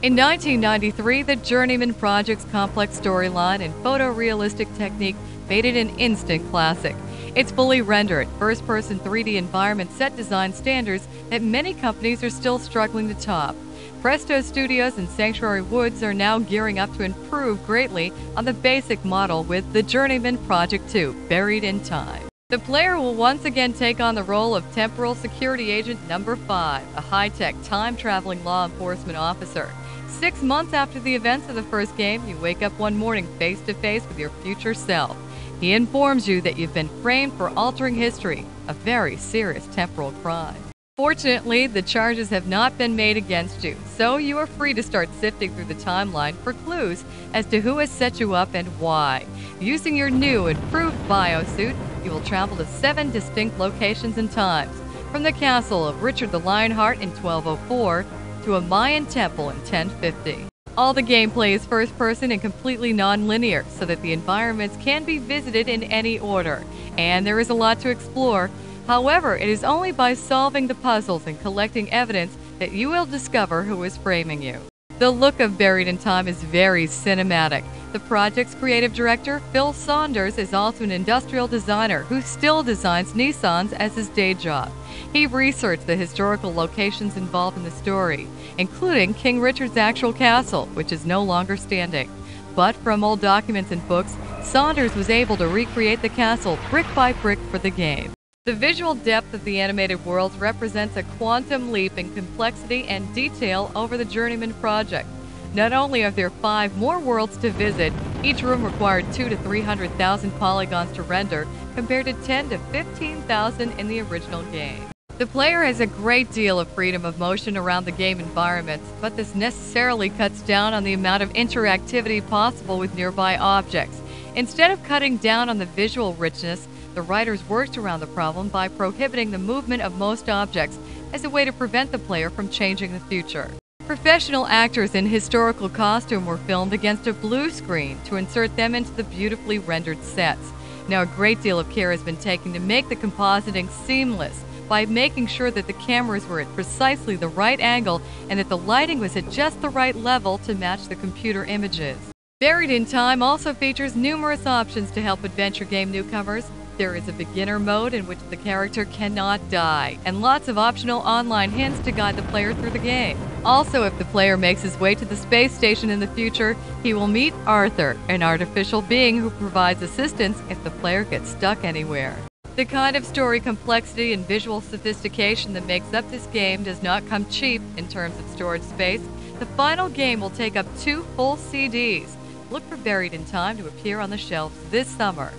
In 1993, the Journeyman project's complex storyline and photorealistic technique made it an instant classic. Its fully rendered, first-person 3D environment set design standards that many companies are still struggling to top. Presto Studios and Sanctuary Woods are now gearing up to improve greatly on the basic model with the Journeyman Project 2, Buried in Time. The player will once again take on the role of Temporal Security Agent Number 5, a high-tech, time-traveling law enforcement officer. 6 months after the events of the first game, you wake up one morning face-to-face with your future self. He informs you that you've been framed for altering history, a very serious temporal crime. Fortunately, the charges have not been made against you, so you are free to start sifting through the timeline for clues as to who has set you up and why. Using your new, improved biosuit, you will travel to 7 distinct locations and times, from the castle of Richard the Lionheart in 1204 to a Mayan temple in 1050. All the gameplay is first-person and completely non-linear, so that the environments can be visited in any order, and there is a lot to explore. However, it is only by solving the puzzles and collecting evidence that you will discover who is framing you. The look of Buried in Time is very cinematic. The project's creative director, Phil Saunders, is also an industrial designer who still designs Nissans as his day job. He researched the historical locations involved in the story, including King Richard's actual castle, which is no longer standing. But from old documents and books, Saunders was able to recreate the castle brick by brick for the game. The visual depth of the animated worlds represents a quantum leap in complexity and detail over the Journeyman project. Not only are there 5 more worlds to visit, each room required 200,000 to 300,000 polygons to render, compared to 10,000 to 15,000 in the original game. The player has a great deal of freedom of motion around the game environments, but this necessarily cuts down on the amount of interactivity possible with nearby objects. Instead of cutting down on the visual richness, the writers worked around the problem by prohibiting the movement of most objects as a way to prevent the player from changing the future. Professional actors in historical costume were filmed against a blue screen to insert them into the beautifully rendered sets. Now, a great deal of care has been taken to make the compositing seamless by making sure that the cameras were at precisely the right angle and that the lighting was at just the right level to match the computer images. Buried in Time also features numerous options to help adventure game newcomers. There is a beginner mode in which the character cannot die, and lots of optional online hints to guide the player through the game. Also, if the player makes his way to the space station in the future, he will meet Arthur, an artificial being who provides assistance if the player gets stuck anywhere. The kind of story complexity and visual sophistication that makes up this game does not come cheap in terms of storage space. The final game will take up 2 full CDs. Look for Buried in Time to appear on the shelves this summer.